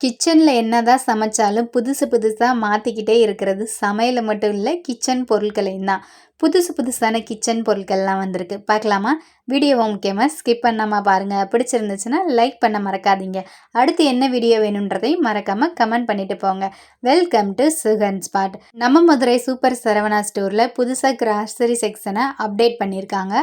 கிச்சன்ல என்னதான் சமைச்சாலும் புதுசு புதுசா மாத்திக்கிட்டே இருக்கிறது சமையல மட்டும் இல்ல, கிச்சன் பொருட்களையும் தான். புதுசு புதுசான கிச்சன் பொருட்கள்லாம் வந்திருக்கு. பார்க்கலாமா? வீடியோவ முக்கியமா ஸ்கிப் பண்ணாம பாருங்க. பிடிச்சிருந்துச்சுன்னா லைக் பண்ண மறக்காதீங்க. அடுத்து என்ன வீடியோ வேணுன்றதையும் மறக்காம கமெண்ட் பண்ணிட்டு போங்க. Welcome to Sugan spot. நம்ம மதுரை சூப்பர் சரவணா ஸ்டோர்ல புதுசா கிராசரி செக்ஷனை அப்டேட் பண்ணியிருக்காங்க.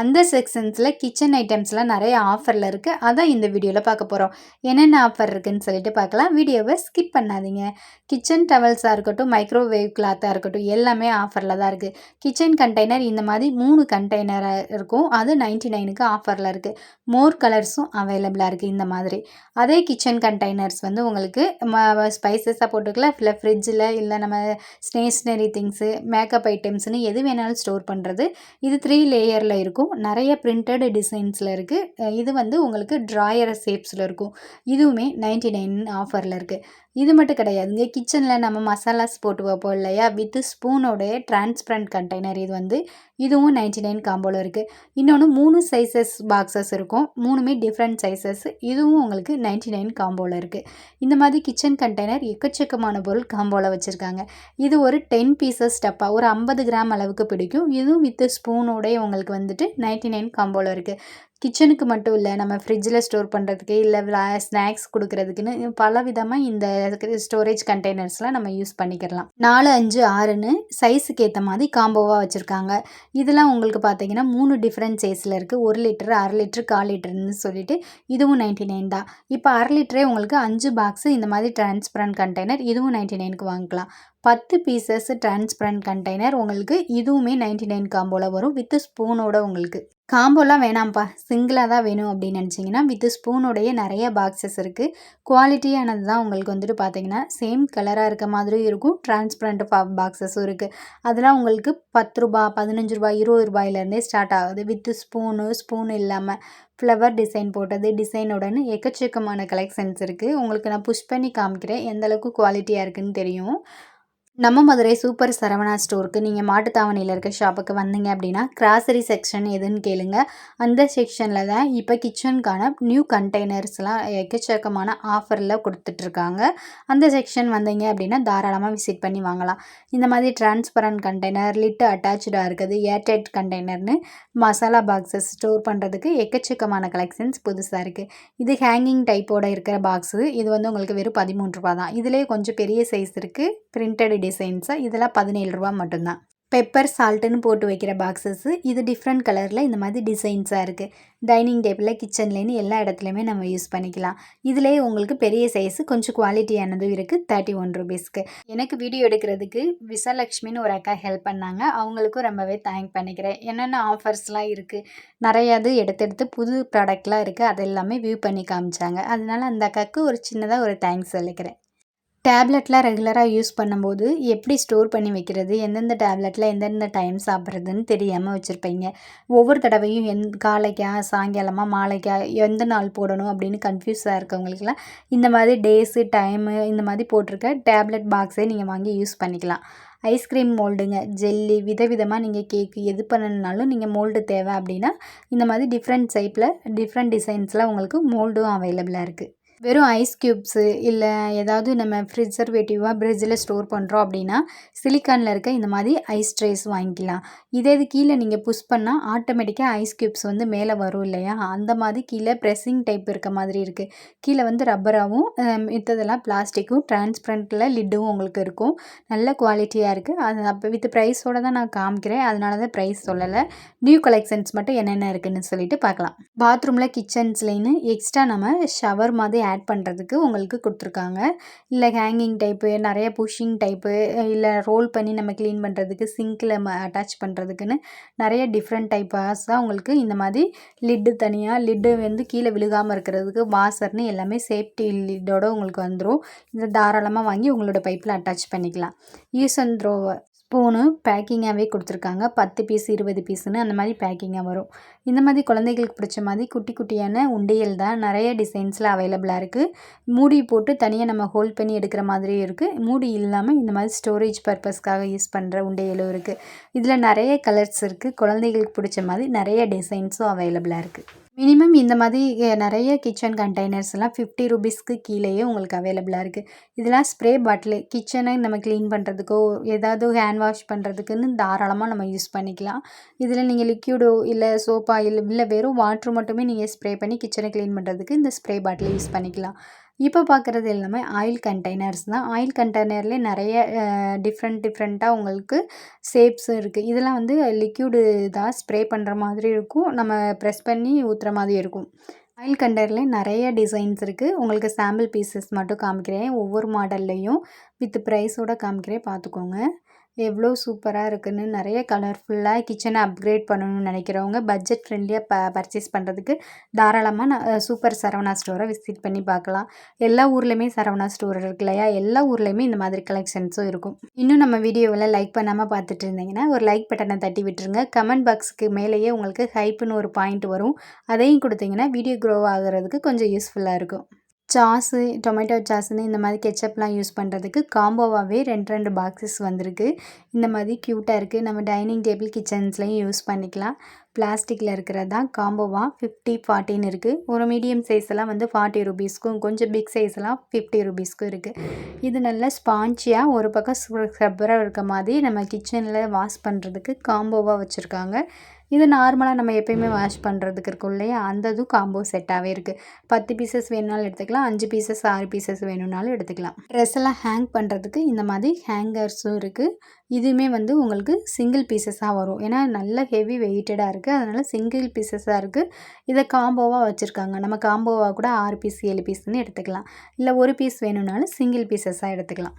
அந்த செக்ஷன்ஸ்ல கிச்சன் ஐட்டம்ஸ்லாம் நிறைய ஆஃபர்ல இருக்கு. அதான் இந்த வீடியோல பார்க்க போறோம். என்னென்ன ஆஃபர் இருக்குன்னு சொல்லிட்டு பார்க்கலாம். வீடியோவை ஸ்கிப் பண்ணாதீங்க. கிச்சன் டவல்ஸாக இருக்கட்டும், மைக்ரோவேவ் கிளாத்தாக இருக்கட்டும், எல்லாமே ஆஃபரில் தான் இருக்குது. கிச்சன் கண்டெய்னர் இந்த மாதிரி 3 கண்டெய்னராக இருக்கும். அது 99க்கு ஆஃபரில் இருக்குது. மோர் கலர்ஸும் அவைலபிளாக இருக்குது இந்த மாதிரி. அதே கிச்சன் கண்டெய்னர்ஸ் வந்து உங்களுக்கு ஸ்பைசஸாக போட்டுக்கலாம், இல்லை ஃப்ரிட்ஜில், இல்லை நம்ம ஸ்டேஷ்னரி திங்ஸு, மேக்கப் ஐட்டம்ஸ்னு எது வேணாலும் ஸ்டோர் பண்ணுறது. இது 3 லேயரில் இருக்கும். நிறைய பிரிண்டட் டிசைன்ஸில் இருக்குது. இது வந்து உங்களுக்கு ட்ராயர் ஷேப்ஸில் இருக்கும். இதுவுமே 99 ஆஃபரில் இருக்குது. இது மட்டும் கிடையாதுங்க. கிச்சனில் நம்ம மசாலாஸ் போட்டு வைப்போம் இல்லையா, வித் ஸ்பூனோடைய டிரான்ஸ்பரண்ட் கண்டெய்னர் இது வந்து இதுவும் 99 காம்போவில் இருக்குது. இன்னொன்று 3 சைஸஸ் பாக்ஸஸ் இருக்கும். 3மே டிஃப்ரெண்ட் சைஸஸ். இதுவும் உங்களுக்கு 99 காம்போவில் இருக்குது. இந்த மாதிரி கிச்சன் கண்டெய்னர் எக்கச்சக்கமான பொருள் காம்போவில் வச்சுருக்காங்க. இது ஒரு 10 பீசஸ் டப்பா, ஒரு 50 கிராம் அளவுக்கு பிடிக்கும். இதுவும் வித் ஸ்பூனோடைய உங்களுக்கு வந்துட்டு 99 காம்போவில் இருக்குது. கிச்சனுக்கு மட்டும் இல்லை, நம்ம ஃப்ரிட்ஜில் ஸ்டோர் பண்ணுறதுக்கு, இல்லை ஸ்நாக்ஸ் கொடுக்குறதுக்குன்னு பல விதமாக இந்த ஸ்டோரேஜ் கண்டெய்னர்ஸ்லாம் நம்ம யூஸ் பண்ணிக்கிறலாம். 4, 5, 6ன்னு சைஸுக்கு ஏற்ற மாதிரி காம்போவாக வச்சுருக்காங்க. இதெல்லாம் உங்களுக்கு பார்த்தீங்கன்னா 3 டிஃப்ரெண்ட் சைஸில் இருக்குது. 1 லிட்டரு, 1/2 லிட்டரு, 1/4 லிட்டருன்னு சொல்லிட்டு இதுவும் 99 தான். இப்போ 1/2 லிட்டரே உங்களுக்கு 5 பாக்ஸு இந்த மாதிரி டிரான்ஸ்பரண்ட் கண்டெய்னர், இதுவும் 99க்கு வாங்கிக்கலாம். 10 பீசஸ் டிரான்ஸ்பரண்ட் கண்டெய்னர் உங்களுக்கு இதுவுமே 99 காம்போவில் வரும், வித் ஸ்பூனோட. உங்களுக்கு காம்போலாம் வேணாம்ப்பா, சிங்கிளாக தான் வேணும் அப்படின்னு நினச்சிங்கன்னா வித் ஸ்பூனோடைய நிறைய பாக்ஸஸ் இருக்குது. குவாலிட்டியானது தான். உங்களுக்கு வந்துட்டு பார்த்தீங்கன்னா சேம் கலராக இருக்க மாதிரியும் இருக்கும். டிரான்ஸ்பரண்ட் பாக்ஸஸும் இருக்குது. அதெல்லாம் உங்களுக்கு ₹10, ₹15, ₹20 ஸ்டார்ட் ஆகுது. வித் ஸ்பூன் இல்லாமல் ஃப்ளவர் டிசைன் போட்டது, டிசைனுடனே எக்கச்சக்கமான கலெக்ஷன்ஸ் இருக்குது. உங்களுக்கு நான் புஷ் பண்ணி காமிக்கிறேன், எந்தளவுக்கு குவாலிட்டியாக இருக்குதுன்னு தெரியும். நம்ம மதுரை சூப்பர் சரவணா ஸ்டோருக்கு நீங்கள் மாட்டுத்தாவணியில் இருக்க ஷாப்புக்கு வந்தீங்க அப்படின்னா கிராசரி செக்ஷன் எதுன்னு கேளுங்க. அந்த செக்ஷனில் தான் இப்போ கிச்சனுக்கான நியூ கண்டெய்னர்ஸ்லாம் எக்கச்சக்கமான ஆஃபரில் கொடுத்துட்ருக்காங்க. அந்த செக்ஷன் வந்தீங்க அப்படின்னா தாராளமாக விசிட் பண்ணி வாங்கலாம். இந்த மாதிரி டிரான்ஸ்பரண்ட் கண்டெய்னர், லிட்டு அட்டாச்சாக இருக்குது, ஏர்டைட் கண்டெய்னர்னு மசாலா பாக்ஸஸ் ஸ்டோர் பண்ணுறதுக்கு எக்கச்சக்கமான கலெக்ஷன்ஸ் புதுசாக இருக்குது. இது ஹேங்கிங் டைப்போட இருக்கிற பாக்ஸு. இது வந்து உங்களுக்கு வெறும் ₹13 தான். இதிலே கொஞ்சம் பெரிய சைஸ் இருக்குது, பிரிண்டட் டிசைன்ஸு. இதெல்லாம் ₹17 மட்டும்தான். பெப்பர் சால்ட்டுன்னு போட்டு வைக்கிற பாக்ஸஸ்ஸு. இது டிஃப்ரெண்ட் கலரில் இந்த மாதிரி டிசைன்ஸாக இருக்குது. டைனிங் டேபிளில், கிச்சன்லேன்னு எல்லா இடத்துலையுமே நம்ம யூஸ் பண்ணிக்கலாம். இதிலே உங்களுக்கு பெரிய சைஸு கொஞ்சம் குவாலிட்டியானதும் இருக்குது, ₹31க்கு. எனக்கு வீடியோ எடுக்கிறதுக்கு விசாலக்ஷ்மின்னு ஒரு அக்கா ஹெல்ப் பண்ணாங்க. அவங்களுக்கும் ரொம்பவே தேங்க் பண்ணிக்கிறேன். என்னென்ன ஆஃபர்ஸ்லாம் இருக்குது, நிறையாது எடுத்து புது ப்ராடக்ட்லாம் இருக்குது, அது எல்லாமே வியூ பண்ணி காமிச்சாங்க. அதனால அந்த அக்காவுக்கு ஒரு சின்னதாக ஒரு தேங்க்ஸ் சொல்லிக்கிறேன். டேப்லெட்லாம் ரெகுலராக யூஸ் பண்ணும்போது எப்படி ஸ்டோர் பண்ணி வைக்கிறது, எந்தெந்த டேப்லெட்டில் எந்தெந்த டைம் சாப்பிட்றதுன்னு தெரியாமல் வச்சுருப்பீங்க. ஒவ்வொரு தடவையும் காலைக்கா, சாயங்காலமா, மாலைக்கா, எந்த நாள் போடணும் அப்படின்னு கன்ஃபியூஸாக இருக்கவங்களுக்குலாம் இந்த மாதிரி டேஸு, டைமு இந்த மாதிரி போட்டிருக்க டேப்லெட் பாக்ஸே நீங்கள் வாங்கி யூஸ் பண்ணிக்கலாம். ஐஸ்கிரீம் மோல்டுங்க, ஜெல்லி, விதவிதமாக நீங்கள் கேக்கு எது பண்ணணுன்னாலும் நீங்கள் மோல்டு தேவை அப்படின்னா இந்த மாதிரி டிஃப்ரெண்ட் டைப்பில், டிஃப்ரெண்ட் டிசைன்ஸில் உங்களுக்கு மோல்டும் அவைலபிளாக இருக்குது. வெறும் ஐஸ் க்யூப்ஸு, இல்லை ஏதாவது நம்ம ப்ரிசர்வேட்டிவாக ஃப்ரிட்ஜில் ஸ்டோர் பண்ணுறோம் அப்படின்னா சிலிக்கானில் இருக்க இந்த மாதிரி ஐஸ் ட்ரேஸ் வாங்கிக்கலாம். இதே இது கீழே நீங்கள் புஷ் பண்ணால் ஆட்டோமேட்டிக்காக ஐஸ் க்யூப்ஸ் வந்து மேலே வரும் இல்லையா, அந்த மாதிரி கீழே ப்ரெஸ்ஸிங் டைப் இருக்க மாதிரி இருக்குது. கீழே வந்து ரப்பராகவும் மித்ததெல்லாம் பிளாஸ்டிக்கும், டிரான்ஸ்பரண்ட்டில் லிட்டும் உங்களுக்கு இருக்கும். நல்ல குவாலிட்டியாக இருக்குது. அது அப்போ வித் ப்ரைஸோடு தான் நான் காமிக்கிறேன், அதனால தான் ப்ரைஸ் சொல்லலை. நியூ கலெக்ஷன்ஸ் மட்டும் என்னென்ன இருக்குதுன்னு சொல்லிட்டு பார்க்கலாம். பாத்ரூமில், கிச்சன்ஸ்லேன்னு எக்ஸ்ட்ரா நம்ம ஷவர் மாதிரி ஆட் பண்ணுறதுக்கு உங்களுக்கு கொடுத்துருக்காங்க. இல்லை ஹேங்கிங் டைப்பு, நிறைய புஷ்ஷிங் டைப்பு, இல்லை ரோல் பண்ணி நம்ம க்ளீன் பண்ணுறதுக்கு, சிங்க்கில் அட்டாச் பண்ணுறதுக்குன்னு நிறைய டிஃப்ரெண்ட் டைப்பாஸாக உங்களுக்கு இந்த மாதிரி லிட்டு தனியாக, லிட்டு வந்து கீழே விழுகாமல் இருக்கிறதுக்கு வாசர்னு எல்லாமே சேஃப்டி லிட்டோட உங்களுக்கு வந்துடும். இதை தாராளமாக வாங்கி உங்களோட பைப்பில் அட்டாச் பண்ணிக்கலாம். யூஸ் அண்ட் த்ரோ ஸ்பூனு பேக்கிங்காகவே கொடுத்துருக்காங்க. 10 பீஸ், 20 பீஸுன்னு அந்த மாதிரி பேக்கிங்காக வரும். இந்த மாதிரி குழந்தைகளுக்கு பிடிச்ச மாதிரி குட்டி குட்டியான உண்டியல் தான் நிறைய டிசைன்ஸில் அவைலபிளாக இருக்குது. மூடி போட்டு தனியாக நம்ம ஹோல்ட் பண்ணி எடுக்கிற மாதிரியும் இருக்குது. மூடி இல்லாமல் இந்த மாதிரி ஸ்டோரேஜ் பர்பஸ்க்காக யூஸ் பண்ணுற உண்டியலும் இருக்குது. இதில் நிறைய கலர்ஸ் இருக்குது. குழந்தைகளுக்கு பிடிச்ச மாதிரி நிறைய டிசைன்ஸும் அவைலபிளாக இருக்குது. மினிமம் இந்த மாதிரி நிறைய கிச்சன் கண்டெய்னர்ஸ்லாம் 50 ரூபீஸ்க்கு கீழேயே உங்களுக்கு அவைலபிளாக இருக்குது. இதெல்லாம் ஸ்ப்ரே பாட்டிலு கிச்சனை நம்ம க்ளீன் பண்ணுறதுக்கோ ஏதாவது ஹேண்ட் வாஷ் பண்ணுறதுக்குன்னு தாராளமாக நம்ம யூஸ் பண்ணிக்கலாம். இதில் நீங்கள் லிக்யூடோ இல்லை சோப் ஆயில் இல்லை வெறும் வாட்ரு மட்டுமே நீங்கள் ஸ்ப்ரே பண்ணி கிச்சனை க்ளீன் பண்ணுறதுக்கு இந்த ஸ்ப்ரே பாட்டிலை யூஸ் பண்ணிக்கலாம். இப்போ பார்க்குறது எல்லாமே ஆயில் கண்டெய்னர்ஸ் தான். ஆயில் கண்டெய்னர்லேயே நிறைய டிஃப்ரெண்ட்டாக உங்களுக்கு ஷேப்ஸும் இருக்குது. இதெல்லாம் வந்து லிக்யூடு தான் ஸ்ப்ரே பண்ணுற மாதிரி இருக்கும். நம்ம ப்ரெஸ் பண்ணி ஊற்றுற மாதிரி இருக்கும். ஆயில் கண்டெய்னர்லேயே நிறைய டிசைன்ஸ் இருக்குது. உங்களுக்கு சாம்பிள் பீசஸ் மட்டும் காமிக்கிறேன். ஒவ்வொரு மாடல்லையும் வித் ப்ரைஸோடு காமிக்கிறேன், பார்த்துக்கோங்க. எவ்வளோ சூப்பராக இருக்குதுன்னு. நிறைய கலர்ஃபுல்லாக கிச்சனை அப்கிரேட் பண்ணணும்னு நினைக்கிறவங்க பட்ஜெட் ஃப்ரெண்ட்லியாக பர்ச்சேஸ் பண்ணுறதுக்கு தாராளமாக சூப்பர் சரவணா ஸ்டோரை விசிட் பண்ணி பார்க்கலாம். எல்லா ஊர்லேயுமே சரவணா ஸ்டோர் இருக்கு இல்லையா? எல்லா ஊர்லேயுமே இந்த மாதிரி கலெக்ஷன்ஸும் இருக்கும். இன்னும் நம்ம வீடியோவில் லைக் பண்ணாமல் பார்த்துட்டு இருந்தீங்கன்னா ஒரு லைக் பட்டனை தட்டி விட்டுருங்க. கமெண்ட் பாக்ஸுக்கு மேலேயே உங்களுக்கு ஹைப்புன்னு ஒரு பாயிண்ட் வரும். அதையும் கொடுத்தீங்கன்னா வீடியோ க்ரோ ஆகிறதுக்கு கொஞ்சம் யூஸ்ஃபுல்லாக இருக்கும். சாஸு, டொமேட்டோ சாஸுன்னு இந்த மாதிரி கெச்சப்லாம் யூஸ் பண்ணுறதுக்கு காம்போவாகவே 2 பாக்ஸஸ் வந்திருக்கு. இந்த மாதிரி க்யூட்டாக இருக்குது. நம்ம டைனிங் டேபிள் கிச்சன்ஸ்லையும் யூஸ் பண்ணிக்கலாம். பிளாஸ்டிக்கில் இருக்கிறது தான் காம்போவாக 50, 40ன்னு இருக்குது. ஒரு மீடியம் சைஸ்லாம் வந்து 40 ரூபீஸ்க்கும், கொஞ்சம் பிக் சைஸ்லாம் 50 ரூபீஸ்க்கும் இருக்குது. இது நல்லா ஸ்பான்ச்சியாக ஒரு பக்கம் ஸ்க்ரப்பராக இருக்க மாதிரி நம்ம கிச்சனில் வாஷ் பண்ணுறதுக்கு காம்போவாக வச்சுருக்காங்க. இது நார்மலாக நம்ம எப்போயுமே வாஷ் பண்ணுறதுக்கு இருக்கும் இல்லையா? அந்த இதுவும் காம்போ செட்டாகவே இருக்குது. 10 பீசஸ் வேணுனாலும் எடுத்துக்கலாம், 5 பீசஸ் 6 பீசஸ் வேணும்னாலும் எடுத்துக்கலாம். ட்ரெஸ் எல்லாம் ஹேங் பண்ணுறதுக்கு இந்த மாதிரி ஹேங்கர்ஸும் இருக்குது. இதுவுமே வந்து உங்களுக்கு சிங்கிள் பீசஸாக வரும். ஏன்னா நல்ல ஹெவி வெயிட்டடாக இருக்குது, அதனால் சிங்கிள் பீசஸாக இருக்குது. இதை காம்போவாக வச்சுருக்காங்க. நம்ம காம்போவாக கூட 6 பீஸ் 7 பீஸ்ன்னு எடுத்துக்கலாம். இல்லை ஒரு பீஸ் வேணும்னாலும் சிங்கிள் பீசஸாக எடுத்துக்கலாம்.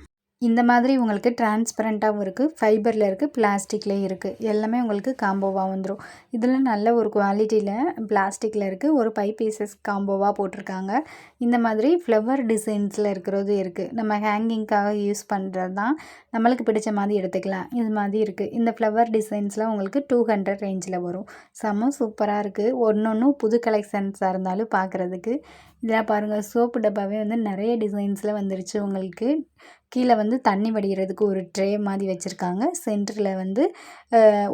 இந்த மாதிரி உங்களுக்கு டிரான்ஸ்பரண்ட்டாகவும் இருக்குது, ஃபைபரில் இருக்குது, பிளாஸ்டிக்லேயும் இருக்குது. எல்லாமே உங்களுக்கு காம்போவாக வந்துடும். இதில் நல்ல ஒரு குவாலிட்டியில் பிளாஸ்டிக்கில் இருக்குது. ஒரு 5 பீசஸ் காம்போவாக போட்டிருக்காங்க. இந்த மாதிரி ஃப்ளவர் டிசைன்ஸில் இருக்கிறது இருக்குது. நம்ம ஹேங்கிங்காக யூஸ் பண்ணுறது தான். நம்மளுக்கு பிடிச்ச மாதிரி எடுத்துக்கலாம். இது மாதிரி இருக்குது. இந்த ஃப்ளவர் டிசைன்ஸில் உங்களுக்கு 200 ரேஞ்சில் வரும். செம்ம சூப்பராக இருக்குது. ஒன்றொன்றும் புது கலெக்ஷன்ஸாக இருந்தாலும் பார்க்குறதுக்கு. இதில் பாருங்கள், சோப்பு டப்பாவே வந்து நிறைய டிசைன்ஸில் வந்துருச்சு. உங்களுக்கு கீழே வந்து தண்ணி வடிகிறதுக்கு ஒரு ட்ரே மாதிரி வச்சுருக்காங்க. சென்டரில் வந்து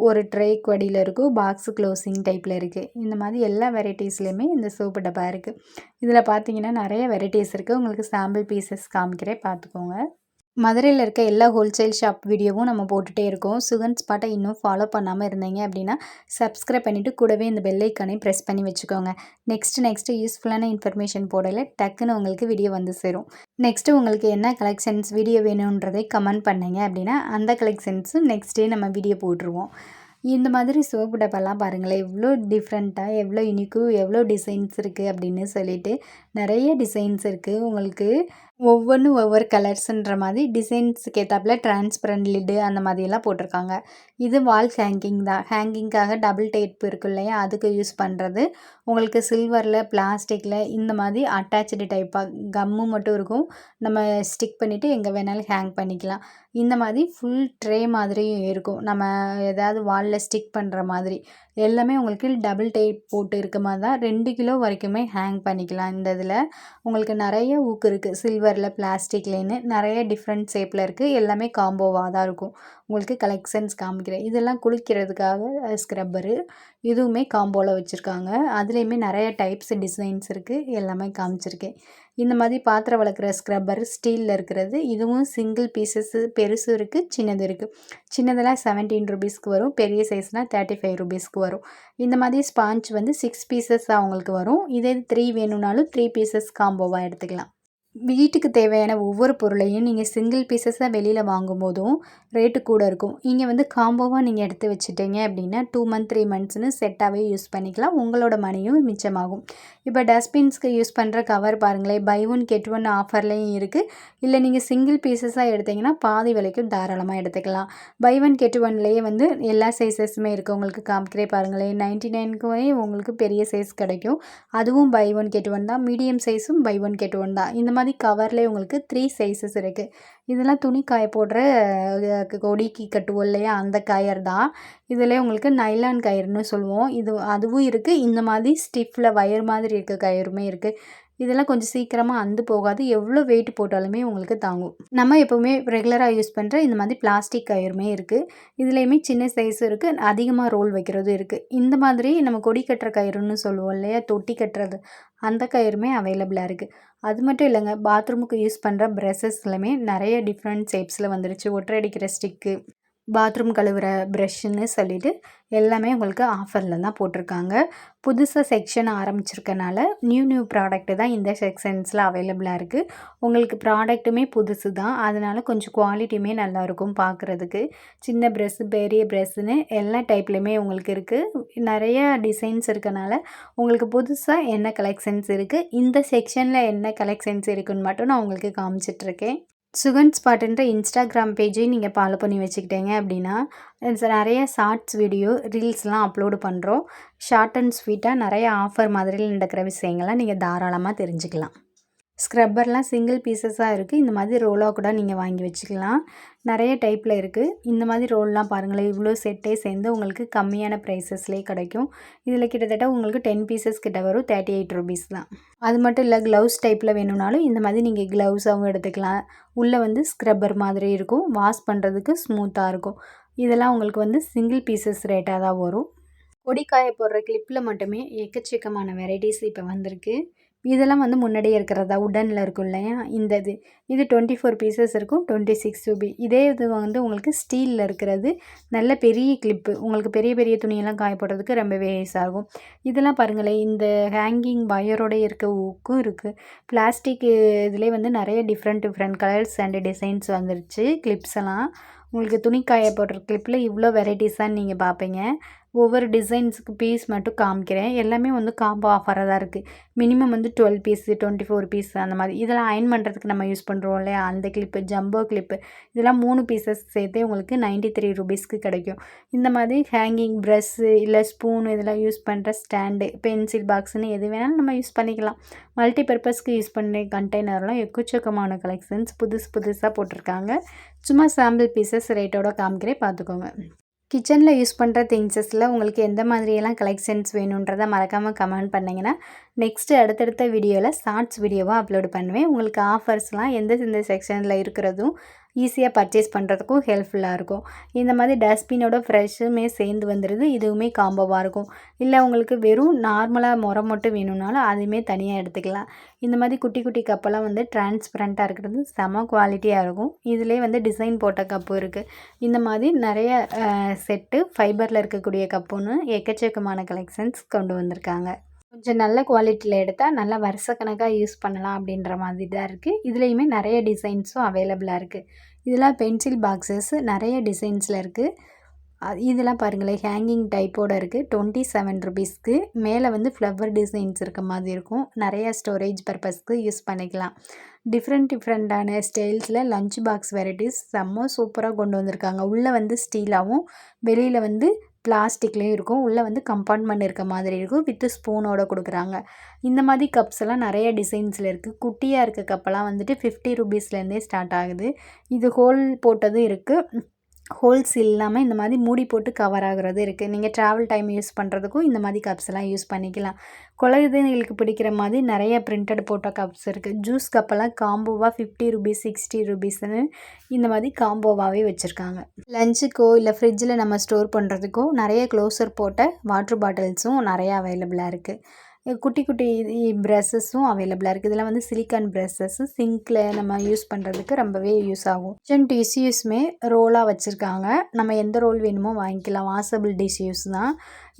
ஒரு ட்ரேக்கு வடியில் இருக்கும். பாக்ஸு க்ளோசிங் டைப்பில் இருக்குது. இந்த மாதிரி எல்லா வெரைட்டிஸ்லேயுமே இந்த சோப்பு டப்பா இருக்குது. இதில் பார்த்தீங்கன்னா நிறைய வெரைட்டிஸ் இருக்குது. உங்களுக்கு சாம்பிள் பீசஸ் காமிக்கிறேன், பார்த்துக்கோங்க. மதுரையில் இருக்க எல்லா ஹோல்சேல் ஷாப் வீடியோவும் நம்ம போட்டுகிட்டே இருக்கோம். சுகன் ஸ்பாட்டை இன்னும் ஃபாலோ பண்ணாமல் இருந்தீங்க அப்படின்னா சப்ஸ்கிரைப் பண்ணிவிட்டு கூடவே இந்த பெல் ஐக்கானையும் ப்ரெஸ் பண்ணி வச்சுக்கோங்க. நெக்ஸ்ட்டு யூஸ்ஃபுல்லான இன்ஃபர்மேஷன் போடல டக்குன்னு உங்களுக்கு வீடியோ வந்து சேரும். நெக்ஸ்ட்டு உங்களுக்கு என்ன கலெக்ஷன்ஸ் வீடியோ வேணுன்றதை கமெண்ட் பண்ணிங்க அப்படின்னா அந்த கலெக்ஷன்ஸும் நெக்ஸ்ட் டே நம்ம வீடியோ போட்டுருவோம். இந்த மாதிரி சோப்பு டப்பாலாம் பாருங்களேன், எவ்வளோ டிஃப்ரெண்ட்டாக, எவ்வளோ யூனிக்கு, எவ்வளோ டிசைன்ஸ் இருக்குது அப்படின்னு சொல்லிட்டு நிறைய டிசைன்ஸ் இருக்குது. உங்களுக்கு ஒவ்வொன்றும் ஒவ்வொரு கலர்ஸுன்ற மாதிரி டிசைன்ஸுக்கு ஏற்றாப்புல டிரான்ஸ்பரண்ட் லிட்டு அந்த மாதிரியெல்லாம் போட்டிருக்காங்க. இது வால் ஹேங்கிங் தான். ஹேங்கிங்காக டபுள் டேப் இருக்கு இல்லையா, அதுக்கு யூஸ் பண்ணுறது. உங்களுக்கு சில்வரில், பிளாஸ்டிக்கில் இந்த மாதிரி அட்டாச்சு டைப்பாக கம்மு மட்டும் இருக்கும். நம்ம ஸ்டிக் பண்ணிவிட்டு எங்கே வேணாலும் ஹேங் பண்ணிக்கலாம். இந்த மாதிரி ஃபுல் ட்ரே மாதிரியும் இருக்கும். நம்ம ஏதாவது வாலில் ஸ்டிக் பண்ணுற மாதிரி எல்லாமே உங்களுக்கு டபுள் டேப் போட்டு இருக்க மாதிரி தான். 2 கிலோ வரைக்குமே ஹேங் பண்ணிக்கலாம். இந்த இதில் உங்களுக்கு நிறைய ஊக்கு இருக்குது. சில்வரில், பிளாஸ்டிக்லேன்னு நிறைய டிஃப்ரெண்ட் ஷேப்பில் இருக்குது. எல்லாமே காம்போவாக தான் இருக்கும். உங்களுக்கு கலெக்ஷன்ஸ் காமிக்கிறேன். இதெல்லாம் குளிக்கிறதுக்காக ஸ்க்ரப்பரு, இதுவுமே காம்போவில் வச்சுருக்காங்க. அதுலேயுமே நிறைய டைப்ஸ் டிசைன்ஸ் இருக்குது. எல்லாமே காமிச்சிருக்கேன். இந்த மாதிரி பாத்திரம் வளர்க்குற ஸ்க்ரப்பர் ஸ்டீலில் இருக்கிறது. இதுவும் சிங்கிள் பீசஸ்ஸு பெருசும் இருக்குது, சின்னது இருக்குது. சின்னதெல்லாம் 17 ரூபீஸ்க்கு வரும். பெரிய சைஸ்னால் 35 ரூபீஸ்க்கு வரும். இந்த மாதிரி ஸ்பாஞ்ச் வந்து 6 பீசஸ்ஸாக உங்களுக்கு வரும். இதே 3 வேணும்னாலும் 3 பீசஸ் காம்போவாக எடுத்துக்கலாம். வீட்டுக்கு தேவையான ஒவ்வொரு பொருளையும் நீங்கள் சிங்கிள் பீசஸாக வெளியில் வாங்கும்போதும் ரேட்டு கூட இருக்கும். இங்கே வந்து காம்போவாக நீங்கள் எடுத்து வச்சுட்டீங்க அப்படின்னா 2 மந்த் 3 மந்த்ஸ்னு செட்டாகவே யூஸ் பண்ணிக்கலாம். உங்களோட மணியும் மிச்சமாகும். இப்போ டஸ்ட்பின்ஸ்க்கு யூஸ் பண்ணுற கவர் பாருங்களேன், பை 1 கெட் 1 ஆஃபர்லேயும் இருக்குது. இல்லை நீங்கள் சிங்கிள் பீசஸாக எடுத்திங்கன்னா பாதி விலைக்கும் தாராளமாக எடுத்துக்கலாம். பை 1 கெட் 1லேயே வந்து எல்லா சைஸஸுமே இருக்குது. உங்களுக்கு காமிக்கிறே பாருங்களேன், 99க்குமே உங்களுக்கு பெரிய சைஸ் கிடைக்கும். அதுவும் பை 1 கெட் 1 தான். மீடியம் சைஸும் பை 1 கெட் 1 தான். இந்த மாதிரி மாதிரி கவர்லேயே உங்களுக்கு 3 சைஸஸ் இருக்குது. இதெல்லாம் துணி காய போடுற கொடிக்கு கட்டுவோம் இல்லையா, அந்த கயர் தான். இதில் உங்களுக்கு நைலான் கயிறுன்னு சொல்லுவோம். அதுவும் இருக்குது. இந்த மாதிரி ஸ்டிஃபில் வயர் மாதிரி இருக்க கயிறுமே இருக்குது. இதெல்லாம் கொஞ்சம் சீக்கிரமாக அந்து போகாது. எவ்வளோ வெயிட் போட்டாலுமே உங்களுக்கு தாங்கும். நம்ம எப்போவுமே ரெகுலராக யூஸ் பண்ணுற இந்த மாதிரி பிளாஸ்டிக் கயிறுமே இருக்குது. இதுலேயுமே சின்ன சைஸும் இருக்குது, அதிகமாக ரோல் வைக்கிறதும் இருக்குது. இந்த மாதிரி நம்ம கொடி கட்டுற கயிறுன்னு சொல்லுவோம் இல்லையா, தொட்டி கட்டுறது, அந்த கயிறுமே அவைலபிளாக இருக்குது. அது மட்டும் இல்லைங்க, பாத்ரூமுக்கு யூஸ் பண்ணுற ப்ரெஷஸ்லையுமே நிறைய டிஃப்ரெண்ட் ஷேப்ஸில் வந்துருச்சு. ஒற்றை அடிக்கிற ஸ்டிக்கு, பாத்ரூம் கழுவுற ப்ரஷ்ஷுன்னு சொல்லிட்டு எல்லாமே உங்களுக்கு ஆஃபரில் தான் போட்டிருக்காங்க. புதுசாக செக்ஷன் ஆரம்பிச்சிருக்கனால நியூ ப்ராடக்ட்டு தான் இந்த செக்ஷன்ஸில் அவைலபிளாக இருக்குது. உங்களுக்கு ப்ராடக்ட்டுமே புதுசு தான், அதனால கொஞ்சம் குவாலிட்டியுமே நல்லாயிருக்கும் பார்க்குறதுக்கு. சின்ன ப்ரெஷ்ஷு, பெரிய ப்ரெஷ்ஷுன்னு எல்லா டைப்லேயுமே உங்களுக்கு இருக்குது. நிறைய டிசைன்ஸ் இருக்கனால உங்களுக்கு புதுசாக என்ன கலெக்ஷன்ஸ் இருக்குது, இந்த செக்ஷனில் என்ன கலெக்ஷன்ஸ் இருக்குதுன்னு மட்டும் நான் உங்களுக்கு காமிச்சிட்ருக்கேன். சுகன் ஸ்பாட்டுன்ற இன்ஸ்டாகிராம் பேஜையும் நீங்கள் ஃபாலோ பண்ணி வச்சுக்கிட்டீங்க அப்படின்னா நிறைய ஷார்ட்ஸ் வீடியோ ரீல்ஸ்லாம் அப்லோடு பண்ணுறோம். ஷார்ட் அண்ட் ஸ்வீட்டாக நிறைய ஆஃபர் மாதிரியில் நடக்கிற விஷயங்கள்லாம் நீங்கள் தாராளமாக தெரிஞ்சுக்கலாம். ஸ்க்ரப்பர்லாம் சிங்கிள் பீசஸாக இருக்குது. இந்த மாதிரி ரோலாக கூட நீங்கள் வாங்கி வச்சுக்கலாம். நிறைய டைப்பில் இருக்குது. இந்த மாதிரி ரோல்லாம் பாருங்களேன், இவ்வளோ செட்டே சேர்ந்து உங்களுக்கு கம்மியான ப்ரைஸஸ்லேயே கிடைக்கும். இதில் கிட்டத்தட்ட உங்களுக்கு 10 பீசஸ் கிட்ட வரும். 38 ருபீஸ் தான். அது மட்டும் இல்லை, க்ளவுஸ் டைப்பில் வேணும்னாலும் இந்த மாதிரி நீங்கள் க்ளவுஸாகவும் எடுத்துக்கலாம். உள்ளே வந்து ஸ்க்ரப்பர் மாதிரி இருக்கும், வாஷ் பண்ணுறதுக்கு ஸ்மூத்தாக இருக்கும். இதெல்லாம் உங்களுக்கு வந்து சிங்கிள் பீசஸ் ரேட்டாக தான் வரும். கொடி காய போடுற கிளிப்பில் மட்டுமே எக்கச்சக்கமான வெரைட்டிஸ் இப்போ வந்திருக்கு. இதெல்லாம் வந்து முன்னாடியே இருக்கிறதா உடனில் இருக்கும் இல்லையா, இது 24 பீசஸ் இருக்கும், 26 ரூபி. இதே இது வந்து உங்களுக்கு ஸ்டீலில் இருக்கிறது நல்ல பெரிய கிளிப்பு, உங்களுக்கு பெரிய பெரிய துணியெல்லாம் காய போடுறதுக்கு ரொம்பவே யூஸ் ஆகும். இதெல்லாம் பாருங்களேன், இந்த ஹேங்கிங் வயரோடு இருக்க ஊக்கும் இருக்குது. பிளாஸ்டிக் இதிலே வந்து நிறைய டிஃப்ரெண்ட் கலர்ஸ் அண்ட் டிசைன்ஸ் வந்துருச்சு. கிளிப்ஸ் எல்லாம் உங்களுக்கு துணி காய போடுற கிளிப்பில் இவ்வளோ வெரைட்டிஸாக நீங்கள் பார்ப்பீங்க. ஒவ்வொரு டிசைன்ஸுக்கு பீஸ் மட்டும் காமிக்கிறேன். எல்லாமே வந்து காம்போ ஆஃபராக தான் இருக்குது. மினிமம் வந்து 12 பீஸு, 24 பீஸ் அந்த மாதிரி. இதெல்லாம் அயன் பண்ணுறதுக்கு நம்ம யூஸ் பண்ணுறோம் இல்லையா, அந்த கிளிப்பு, ஜம்போ கிளிப்பு, இதெல்லாம் 3 பீசஸ் சேர்த்தே உங்களுக்கு 93 ருபீஸ்க்கு கிடைக்கும். இந்த மாதிரி ஹேங்கிங் ப்ரஷ்ஷு இல்லை ஸ்பூனு இதெல்லாம் யூஸ் பண்ணுற ஸ்டாண்டு, பென்சில் பாக்ஸுன்னு எது வேணாலும் நம்ம யூஸ் பண்ணிக்கலாம். மல்டி பர்பஸ்க்கு யூஸ் பண்ண கண்டெய்னர்லாம் எக்கச்சக்கமான கலெக்ஷன்ஸ் புதுசாக போட்டிருக்காங்க. சும்மா சாம்பிள் பீசஸ் ரேட்டோட காமிக்கிறேன், பார்த்துக்கோங்க. கிச்சனில் யூஸ் பண்ணுற திங்ஸஸில் உங்களுக்கு எந்த மாதிரியெல்லாம் கலெக்ஷன்ஸ் வேணுன்றதை மறக்காமல் கமெண்ட் பண்ணிங்கன்னா நெக்ஸ்ட்டு அடுத்தடுத்த வீடியோவில் ஷார்ட்ஸ் வீடியோவாக அப்லோடு பண்ணுவேன். உங்களுக்கு ஆஃபர்ஸ்லாம் எந்த செக்ஷனில் இருக்கிறதும் ஈஸியாக பர்ச்சேஸ் பண்ணுறதுக்கும் ஹெல்ப்ஃபுல்லாக இருக்கும். இந்த மாதிரி டஸ்ட்பினோட ஃப்ரெஷ்ஷுமே சேர்ந்து வந்துடுது, இதுவுமே காம்போவாக இருக்கும். இல்லை உங்களுக்கு வெறும் நார்மலாக முறம் மட்டும் வேணும்னாலும் அதுவுமே தனியாக எடுத்துக்கலாம். இந்த மாதிரி குட்டி குட்டி கப்பெல்லாம் வந்து டிரான்ஸ்பரண்ட்டாக இருக்கிறது செம குவாலிட்டியாக இருக்கும். இதிலே வந்து டிசைன் போட்ட கப்பு இருக்குது. இந்த மாதிரி நிறைய செட்டு ஃபைபரில் இருக்கக்கூடிய கப்புன்னு எக்கச்சக்கமான கலெக்ஷன்ஸ் கொண்டு வந்திருக்காங்க. கொஞ்சம் நல்ல குவாலிட்டியில் எடுத்தால் நல்லா வருஷக்கணக்காக யூஸ் பண்ணலாம் அப்படின்ற மாதிரி தான் இருக்குது. இதுலேயுமே நிறைய டிசைன்ஸும் அவைலபிளாக இருக்குது. இதெல்லாம் பென்சில் பாக்ஸஸ் நிறைய டிசைன்ஸில் இருக்குது. இதெல்லாம் பாருங்களேன், ஹேங்கிங் டைப்போடு இருக்குது. 27 ருபீஸ்க்கு மேலே வந்து ஃப்ளவர் டிசைன்ஸ் இருக்க மாதிரி இருக்கும். நிறையா ஸ்டோரேஜ் பர்பஸ்க்கு யூஸ் பண்ணிக்கலாம். டிஃப்ரெண்ட்டான ஸ்டைல்ஸில் லஞ்ச் பாக்ஸ் வெரைட்டிஸ் செம்ம சூப்பராக கொண்டு வந்திருக்காங்க. உள்ளே வந்து ஸ்டீலாகவும் வெளியில் வந்து பிளாஸ்டிக்லேயும் இருக்கும். உள்ளே வந்து கம்பார்ட்மெண்ட் இருக்க மாதிரி இருக்கும், வித்து ஸ்பூனோடு கொடுக்குறாங்க. இந்த மாதிரி கப்ஸ் எல்லாம் நிறைய டிசைன்ஸில் இருக்குது. குட்டியாக இருக்க கப்பெல்லாம் வந்துட்டு 50 ருபீஸ்லேருந்தே ஸ்டார்ட் ஆகுது. இது ஹோல் போட்டதும் இருக்குது, ஹோல்ஸ் இல்லாமல் இந்த மாதிரி மூடி போட்டு கவர் ஆகுறது இருக்குது. நீங்கள் ட்ராவல் டைம் யூஸ் பண்ணுறதுக்கும் இந்த மாதிரி கப்ஸ் எல்லாம் யூஸ் பண்ணிக்கலாம். குழந்தைங்களுக்கு பிடிக்கிற மாதிரி நிறைய பிரிண்டட் போட்ட கப்ஸ் இருக்குது. ஜூஸ் கப்பெல்லாம் காம்போவாக 50 ருபீஸ், 60 ருபீஸ்ன்னு இந்த மாதிரி காம்போவாகவே வச்சுருக்காங்க. லஞ்சுக்கோ இல்லை ஃப்ரிட்ஜில் நம்ம ஸ்டோர் பண்ணுறதுக்கோ நிறைய க்ளோசர் போட்ட வாட்ரு பாட்டில்ஸும் நிறையா அவைலபிளாக இருக்குது. குட்டி ப்ரஷஸும் அவைலபிளாக இருக்குது. இதெல்லாம் வந்து சிலிக்கான் ப்ரஷஸ்ஸு, சிங்க்கில் நம்ம யூஸ் பண்ணுறதுக்கு ரொம்பவே யூஸ் ஆகும். கிச்சன் டிஷ்யூஸுமே ரோலாக வச்சுருக்காங்க. நம்ம எந்த ரோல் வேணுமோ வாங்கிக்கலாம். வாஷபிள் டிஷ்யூஸ் தான்.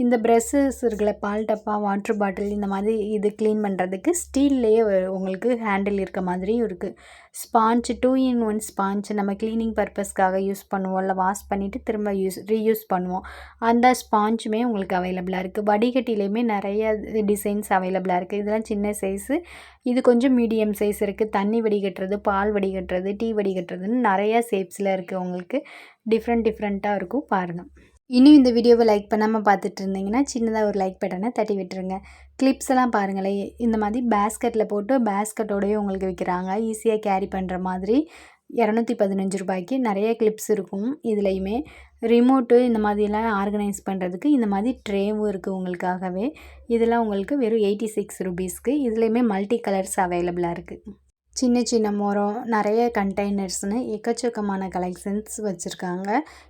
இந்த ப்ரஷஸ் இருக்குல்ல, பால் டப்பா, வாட்ரு பாட்டில், இந்த மாதிரி இது க்ளீன் பண்ணுறதுக்கு ஸ்டீல்லையே உங்களுக்கு ஹேண்டில் இருக்க மாதிரியும் இருக்குது. ஸ்பாஞ்ச் 2-in-1 ஸ்பாஞ்ச் நம்ம க்ளீனிங் பர்பஸ்க்காக யூஸ் பண்ணுவோம், இல்லை வாஷ் பண்ணிவிட்டு திரும்ப ரீயூஸ் பண்ணுவோம். அந்த ஸ்பாஞ்சுமே உங்களுக்கு அவைலபிளாக இருக்குது. வடிகட்டிலையுமே நிறைய டிசைன்ஸ் அவைலபிளாக இருக்குது. இதெல்லாம் சின்ன சைஸு, இது கொஞ்சம் மீடியம் சைஸ் இருக்குது. தண்ணி வடிகட்டுறது, பால் வடிகட்டுறது, டீ வடிகட்டுறதுன்னு நிறையா ஷேப்ஸில் இருக்குது. உங்களுக்கு டிஃப்ரெண்ட்டாக இருக்கும், பாருங்கள். இன்னும் இந்த வீடியோவை லைக் பண்ணாமல் பார்த்துட்டு இருந்தீங்கன்னா சின்னதாக ஒரு லைக் பட்டனை தட்டி விட்டுருங்க. கிளிப்ஸ் எல்லாம் பாருங்களேன், இந்த மாதிரி பேஸ்கெட்டில் போட்டு பேஸ்கெட்டோடயே உங்களுக்கு விற்கிறாங்க. ஈஸியாக கேரி பண்ணுற மாதிரி ₹215 நிறைய கிளிப்ஸ் இருக்கும். இதுலேயுமே ரிமோட்டு இந்த மாதிரிலாம் ஆர்கனைஸ் பண்ணுறதுக்கு இந்த மாதிரி ட்ரேவும் இருக்குது உங்களுக்காகவே. இதெல்லாம் உங்களுக்கு வெறும் ₹86க்கு. இதுலேயுமே மல்டி கலர்ஸ் அவைலபிளாக இருக்குது. சின்ன சின்ன மரம், நிறைய கண்டெய்னர்ஸ்னு எக்கச்சக்கமான கலெக்ஷன்ஸ் வச்சுருக்காங்க.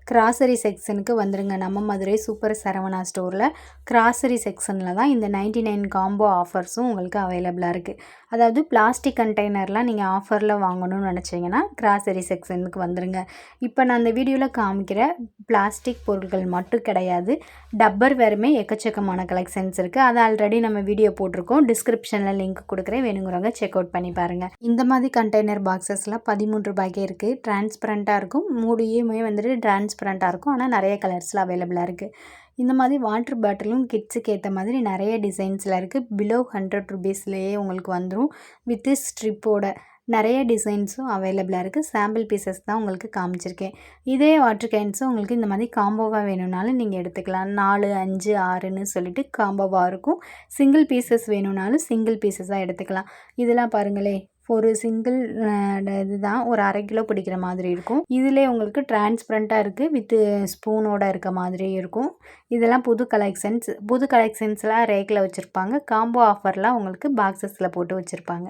கிராசரி செக்ஷனுக்கு வந்துருங்க. நம்ம மதுரை சூப்பர் சரவணா ஸ்டோரில் கிராசரி செக்ஷனில் தான் இந்த 99 காம்போ ஆஃபர்ஸும் உங்களுக்கு அவைலபிளாக இருக்குது. அதாவது பிளாஸ்டிக் கண்டெய்னர்லாம் நீங்கள் ஆஃபரில் வாங்கணும்னு நினச்சிங்கன்னா கிராசரி செக்ஷனுக்கு வந்துருங்க. இப்போ நான் அந்த வீடியோவில் காமிக்கிற பிளாஸ்டிக் பொருட்கள் மட்டும் கிடையாது, டப்பர் வேறுமே எக்கச்சக்கமான கலெக்ஷன்ஸ் இருக்குது. அதை ஆல்ரெடி நம்ம வீடியோ போட்டிருக்கோம். டிஸ்கிரிப்ஷனில் லிங்க் கொடுக்குறேன், வேணுங்கிறவங்க செக் அவுட் பண்ணி பாருங்கள். இந்த மாதிரி கண்டெய்னர் பாக்ஸஸ்லாம் ₹13 இருக்குது. டிரான்ஸ்பரண்ட்டாக இருக்கும், மூடியுமே வந்துட்டு டிரான்ஸ்பரண்ட்டாக இருக்கும். ஆனால் நிறைய கலர்ஸில் அவைலபிளாக இருக்குது. இந்த மாதிரி வாட்டர் பாட்டிலும் கிட்ஸுக்கு ஏற்ற மாதிரி நிறைய டிசைன்ஸில் இருக்குது. பிலோ ₹100லேயே உங்களுக்கு வந்துடும். வித்து ஸ்ட்ரிப்போட நிறைய டிசைன்ஸும் அவைலபிளாக இருக்குது. சாம்பிள் பீசஸ் தான் உங்களுக்கு காமிச்சிருக்கேன். இதே வாட்டர் கேன்ஸும் உங்களுக்கு இந்த மாதிரி காம்போவாக வேணும்னாலும் நீங்கள் எடுத்துக்கலாம். 4, 5, 6ன்னு சொல்லிட்டு காம்போவாக இருக்கும். சிங்கிள் பீசஸ் வேணும்னாலும் சிங்கிள் பீசஸாக எடுத்துக்கலாம். இதெல்லாம் பாருங்களேன், ஒரு சிங்கிள் இதுதான் ஒரு 1/2 கிலோ பிடிக்கிற மாதிரி இருக்கும். இதிலே உங்களுக்கு டிரான்ஸ்பரண்ட்டாக இருக்குது, வித்து ஸ்பூனோட இருக்க மாதிரி இருக்கும். இதெல்லாம் புது கலெக்ஷன்ஸ்லாம் ரேக்கில் வச்சுருப்பாங்க. காம்போ ஆஃபர்லாம் உங்களுக்கு பாக்ஸஸில் போட்டு வச்சுருப்பாங்க.